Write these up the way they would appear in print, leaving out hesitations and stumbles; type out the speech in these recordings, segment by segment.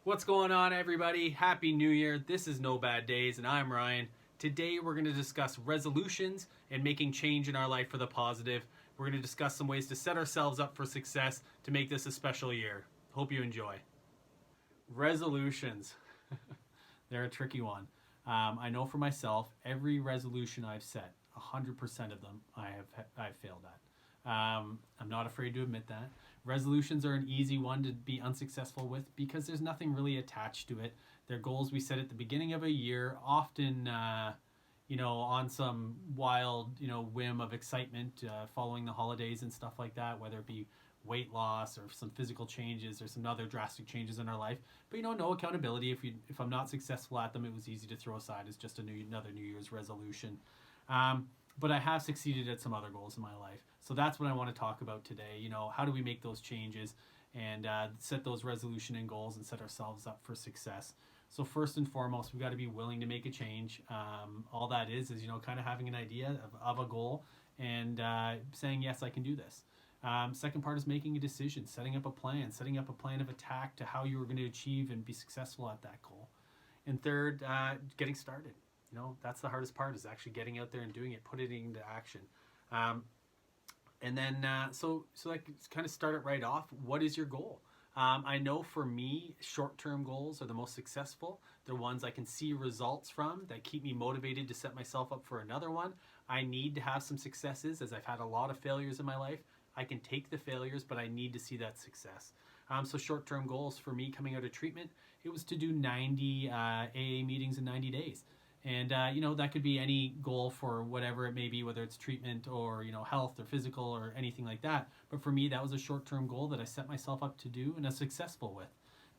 What's going on, everybody? Happy New Year. This is No Bad Days, and I'm Ryan. Today, we're going to discuss resolutions and making change in our life for the positive. We're going to discuss some ways to set ourselves up for success to make this a special year. Hope you enjoy. Resolutions. They're a tricky one. I know for myself, every resolution I've set, 100% of them, I've failed at. I'm not afraid to admit that. Resolutions are an easy one to be unsuccessful with because there's nothing really attached to it. They're goals we set at the beginning of a year, often, on some wild, whim of excitement following the holidays and stuff like that, whether it be weight loss or some physical changes or some other drastic changes in our life. But no accountability. If I'm not successful at them, it was easy to throw aside as just another New Year's resolution. But I have succeeded at some other goals in my life. So that's what I want to talk about today. How do we make those changes and set those resolution and goals and set ourselves up for success? So first and foremost, we've got to be willing to make a change. All that is kind of having an idea of a goal and saying, yes, I can do this. Second part is making a decision, setting up a plan of attack to how you are going to achieve and be successful at that goal. And third, getting started. That's the hardest part, is actually getting out there and doing it, putting it into action. And then, so I can kind of start it right off. What is your goal? I know for me, short-term goals are the most successful. They're ones I can see results from that keep me motivated to set myself up for another one. I need to have some successes, as I've had a lot of failures in my life. I can take the failures, but I need to see that success. So short-term goals for me coming out of treatment, it was to do 90 AA meetings in 90 days. And, that could be any goal for whatever it may be, whether it's treatment or, health or physical or anything like that. But for me, that was a short-term goal that I set myself up to do and was successful with.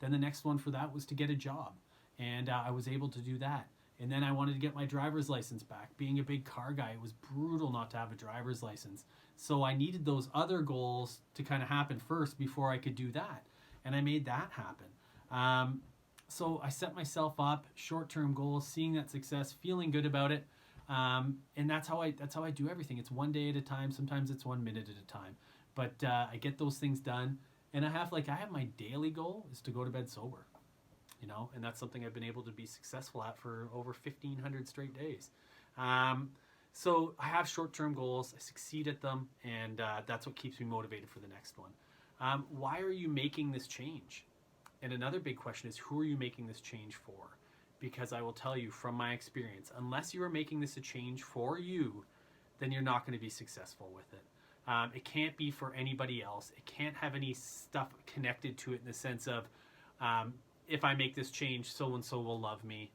Then the next one for that was to get a job. And I was able to do that. And then I wanted to get my driver's license back. Being a big car guy, it was brutal not to have a driver's license. So I needed those other goals to kind of happen first before I could do that. And I made that happen. So I set myself up, short-term goals, seeing that success, feeling good about it, and that's how I do everything. It's one day at a time. Sometimes it's 1 minute at a time, but I get those things done. And I have my daily goal is to go to bed sober, and that's something I've been able to be successful at for over 1,500 straight days. So I have short-term goals. I succeed at them, and that's what keeps me motivated for the next one. Why are you making this change? And another big question is, who are you making this change for? Because I will tell you from my experience, unless you are making this a change for you, then you're not going to be successful with it. It can't be for anybody else. It can't have any stuff connected to it in the sense of, if I make this change, so-and-so will love me.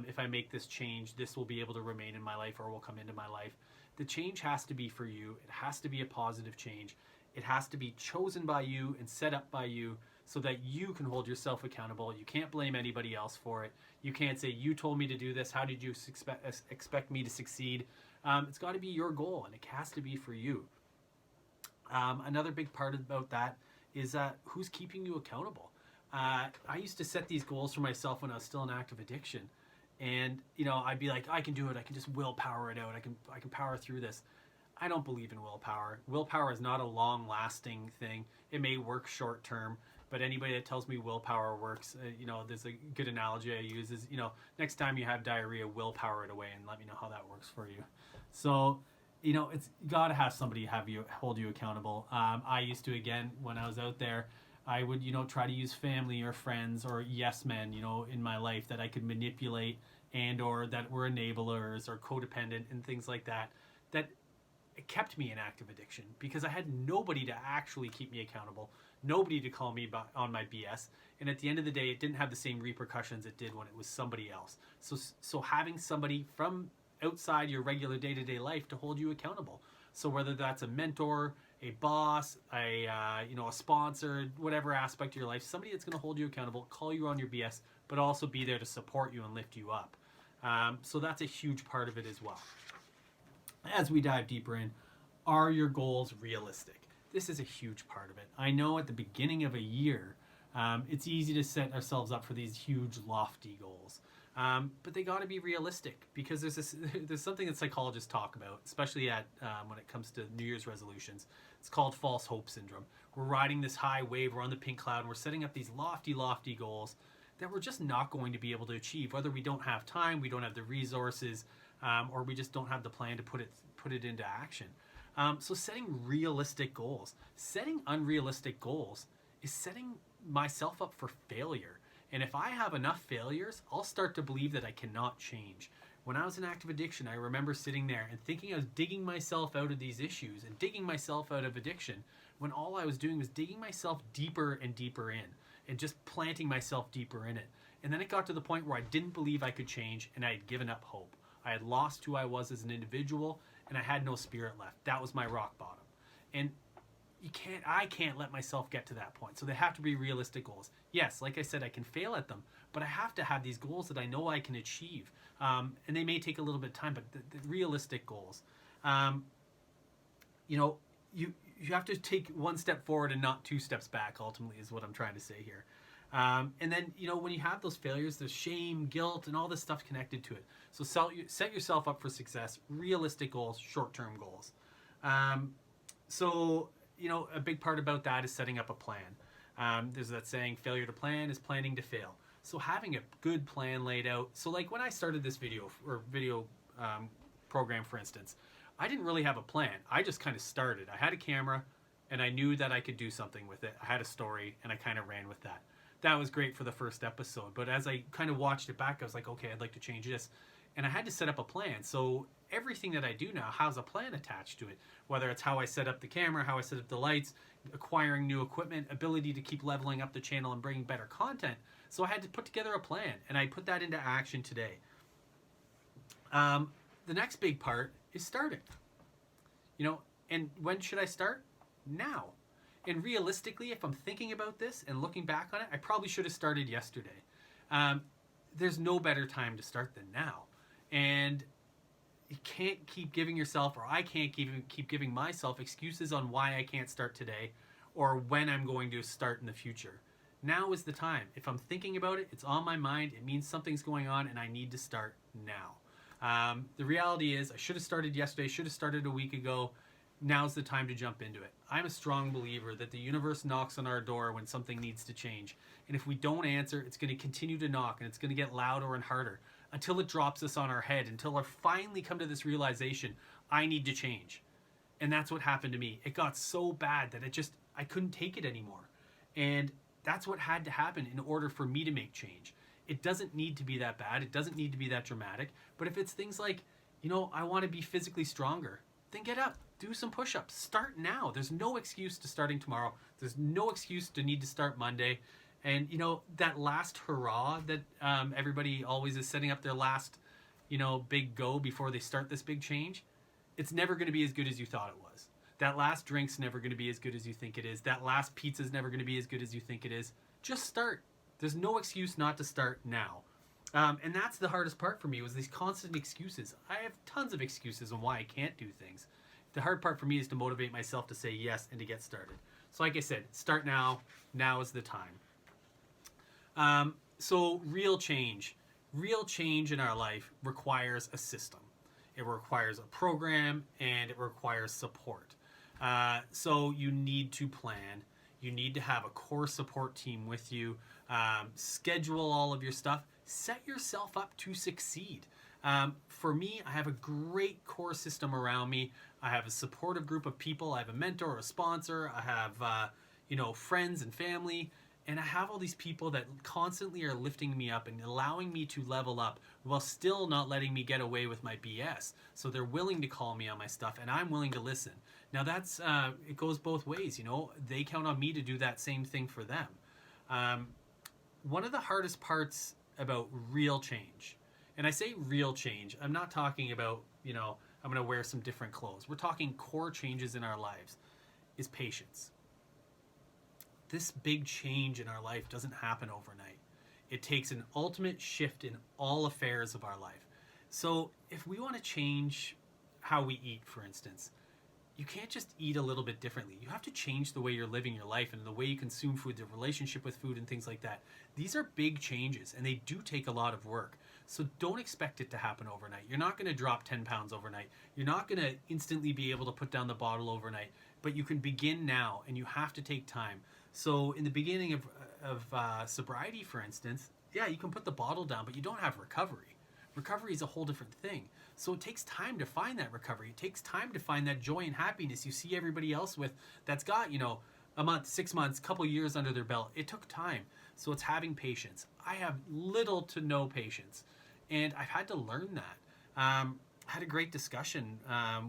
If I make this change, this will be able to remain in my life or will come into my life. The change has to be for you. It has to be a positive change. It has to be chosen by you and set up by you, so that you can hold yourself accountable. You can't blame anybody else for it. You can't say, you told me to do this. How did you expect me to succeed? It's got to be your goal, and it has to be for you. Another big part about that is who's keeping you accountable. I used to set these goals for myself when I was still in active addiction. And, I'd be like, I can do it. I can just willpower it out. I can power through this. I don't believe in willpower. Willpower is not a long-lasting thing. It may work short-term, but anybody that tells me willpower works, there's a good analogy I use is, next time you have diarrhea, willpower it away and let me know how that works for you. So, it's got to have somebody hold you accountable. I used to, again, when I was out there, I would, try to use family or friends or yes men, in my life that I could manipulate and or that were enablers or codependent and things like that, that it kept me in active addiction because I had nobody to actually keep me accountable, nobody to call me on my BS, and at the end of the day, it didn't have the same repercussions it did when it was somebody else. So having somebody from outside your regular day-to-day life to hold you accountable. So whether that's a mentor, a boss, a sponsor, whatever aspect of your life, somebody that's going to hold you accountable, call you on your BS, but also be there to support you and lift you up. So that's a huge part of it as well. As we dive deeper in, are your goals realistic? This is a huge part of it. I know at the beginning of a year, it's easy to set ourselves up for these huge, lofty goals. But they got to be realistic because there's something that psychologists talk about, especially when it comes to New Year's resolutions. It's called false hope syndrome. We're riding this high wave, we're on the pink cloud, and we're setting up these lofty, lofty goals that we're just not going to be able to achieve, whether we don't have time, we don't have the resources, or we just don't have the plan to put it into action. So setting realistic goals. Setting unrealistic goals is setting myself up for failure. And if I have enough failures, I'll start to believe that I cannot change. When I was in active addiction, I remember sitting there and thinking I was digging myself out of these issues and digging myself out of addiction, when all I was doing was digging myself deeper and deeper in and just planting myself deeper in it. And then it got to the point where I didn't believe I could change, and I had given up hope. I had lost who I was as an individual, and I had no spirit left. That was my rock bottom. And I can't let myself get to that point. So they have to be realistic goals. Yes, like I said, I can fail at them, but I have to have these goals that I know I can achieve. And they may take a little bit of time, but the realistic goals. You have to take one step forward and not two steps back, ultimately, is what I'm trying to say here. And then, when you have those failures, there's shame, guilt, and all this stuff connected to it. So set yourself up for success. Realistic goals, short-term goals. A big part about that is setting up a plan. There's that saying, failure to plan is planning to fail. So having a good plan laid out. So like when I started this video program, for instance, I didn't really have a plan. I just kind of started. I had a camera, and I knew that I could do something with it. I had a story, and I kind of ran with that. That was great for the first episode. But as I kind of watched it back, I was like, okay, I'd like to change this. And I had to set up a plan. So everything that I do now has a plan attached to it. Whether it's how I set up the camera, how I set up the lights, acquiring new equipment, ability to keep leveling up the channel and bringing better content. So I had to put together a plan, and I put that into action today. The next big part is starting. And when should I start? Now. And realistically, if I'm thinking about this and looking back on it, I probably should have started yesterday. There's no better time to start than now. And you can't keep giving yourself, or I can't keep giving myself excuses on why I can't start today or when I'm going to start in the future. Now is the time. If I'm thinking about it, it's on my mind, it means something's going on, and I need to start now. The reality is I should have started yesterday, should have started a week ago. Now's the time to jump into it. I'm a strong believer that the universe knocks on our door when something needs to change. And if we don't answer, it's going to continue to knock, and it's going to get louder and harder until it drops us on our head, until I finally come to this realization, I need to change. And that's what happened to me. It got so bad that I couldn't take it anymore. And that's what had to happen in order for me to make change. It doesn't need to be that bad. It doesn't need to be that dramatic. But if it's things like, I want to be physically stronger, then get up, do some push-ups, start now. There's no excuse to starting tomorrow. There's no excuse to need to start Monday. And, that last hurrah that everybody always is setting up their last, big go before they start this big change, it's never going to be as good as you thought it was. That last drink's never going to be as good as you think it is. That last pizza's never going to be as good as you think it is. Just start. There's no excuse not to start now. And that's the hardest part for me, was these constant excuses. I have tons of excuses on why I can't do things. The hard part for me is to motivate myself to say yes and to get started. So like I said, start now. Now is the time. So real change in our life requires a system. It requires a program, and it requires support. So you need to plan. You need to have a core support team with you. Schedule all of your stuff. Set yourself up to succeed. For me, I have a great core system around me. I have a supportive group of people. I have a mentor, a sponsor. I have, friends and family. And I have all these people that constantly are lifting me up and allowing me to level up while still not letting me get away with my BS. So they're willing to call me on my stuff, and I'm willing to listen. Now that's, it goes both ways, They count on me to do that same thing for them. One of the hardest parts about real change, and I say real change, I'm not talking about, I'm going to wear some different clothes. We're talking core changes in our lives, is patience. This big change in our life doesn't happen overnight. It takes an ultimate shift in all affairs of our life. So if we want to change how we eat, for instance, you can't just eat a little bit differently. You have to change the way you're living your life and the way you consume food, the relationship with food and things like that. These are big changes, and they do take a lot of work. So don't expect it to happen overnight. You're not going to drop 10 pounds overnight. You're not going to instantly be able to put down the bottle overnight, but you can begin now, and you have to take time. So in the beginning of sobriety, for instance, yeah, you can put the bottle down, but you don't have recovery. Recovery is a whole different thing. So it takes time to find that recovery. It takes time to find that joy and happiness you see everybody else with that's got, a month, 6 months, couple years under their belt. It took time. So it's having patience. I have little to no patience. And I've had to learn that. I had a great discussion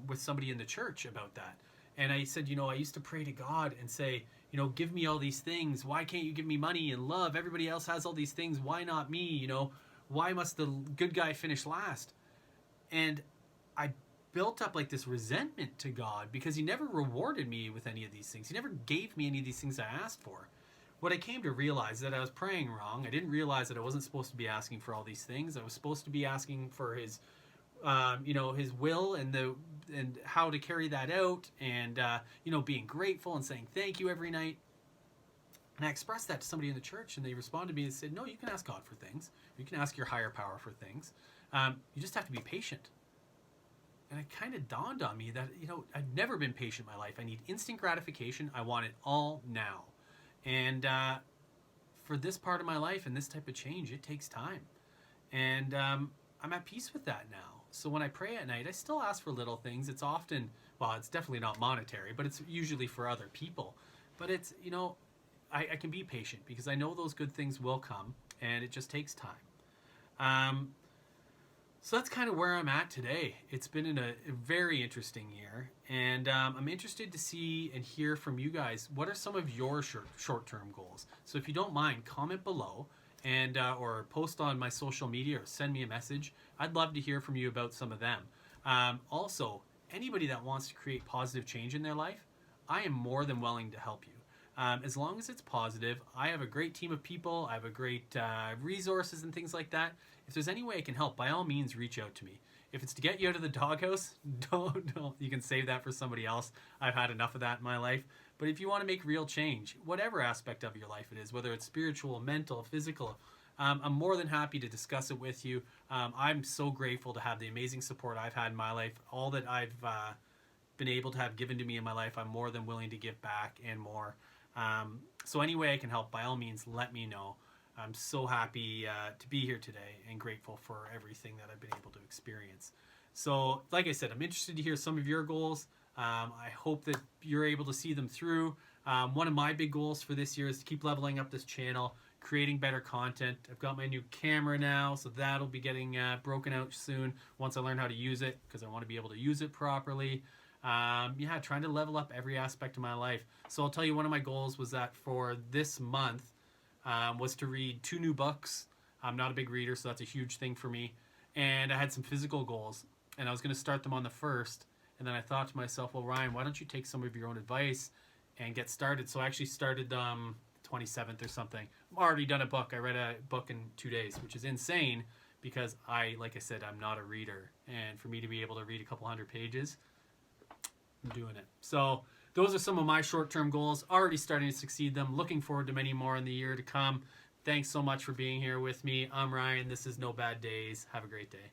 with somebody in the church about that. And I said, I used to pray to God and say, give me all these things. Why can't you give me money and love? Everybody else has all these things. Why not me? Why must the good guy finish last? And I built up like this resentment to God because he never rewarded me with any of these things. He never gave me any of these things I asked for. What I came to realize is that I was praying wrong. I didn't realize that I wasn't supposed to be asking for all these things. I was supposed to be asking for his his will and how to carry that out, and being grateful and saying thank you every night. And I expressed that to somebody in the church, and they responded to me and said, no, you can ask God for things. You can ask your higher power for things. You just have to be patient. And it kind of dawned on me that, I've never been patient in my life. I need instant gratification. I want it all now. And for this part of my life and this type of change, it takes time. And I'm at peace with that now. So when I pray at night, I still ask for little things. It's often, it's definitely not monetary, but it's usually for other people. But it's, I can be patient because I know those good things will come, and it just takes time. So that's kind of where I'm at today. It's been a very interesting year, and I'm interested to see and hear from you guys. What are some of your short-term goals? So if you don't mind, comment below and or post on my social media or send me a message. I'd love to hear from you about some of them. Also, anybody that wants to create positive change in their life, I am more than willing to help you. As long as it's positive, I have a great team of people. I have a great resources and things like that. If there's any way I can help, by all means, reach out to me. If it's to get you out of the doghouse, don't. You can save that for somebody else. I've had enough of that in my life. But if you want to make real change, whatever aspect of your life it is, whether it's spiritual, mental, physical, I'm more than happy to discuss it with you. I'm so grateful to have the amazing support I've had in my life. All that I've been able to have given to me in my life, I'm more than willing to give back and more. So any way I can help, by all means, let me know. I'm so happy to be here today and grateful for everything that I've been able to experience. So, like I said, I'm interested to hear some of your goals. I hope that you're able to see them through. One of my big goals for this year is to keep leveling up this channel, creating better content. I've got my new camera now, so that'll be getting broken out soon once I learn how to use it, because I want to be able to use it properly. Trying to level up every aspect of my life. So I'll tell you, one of my goals was that for this month was to read 2 new books. I'm not a big reader, so that's a huge thing for me. And I had some physical goals, and I was going to start them on the 1st. And then I thought to myself, well, Ryan, why don't you take some of your own advice and get started? So I actually started 27th or something. I've already done a book. I read a book in 2 days, which is insane because like I said, I'm not a reader. And for me to be able to read a couple hundred pages, I'm doing it. So those are some of my short-term goals. Already starting to succeed them. Looking forward to many more in the year to come. Thanks so much for being here with me. I'm Ryan. This is No Bad Days. Have a great day.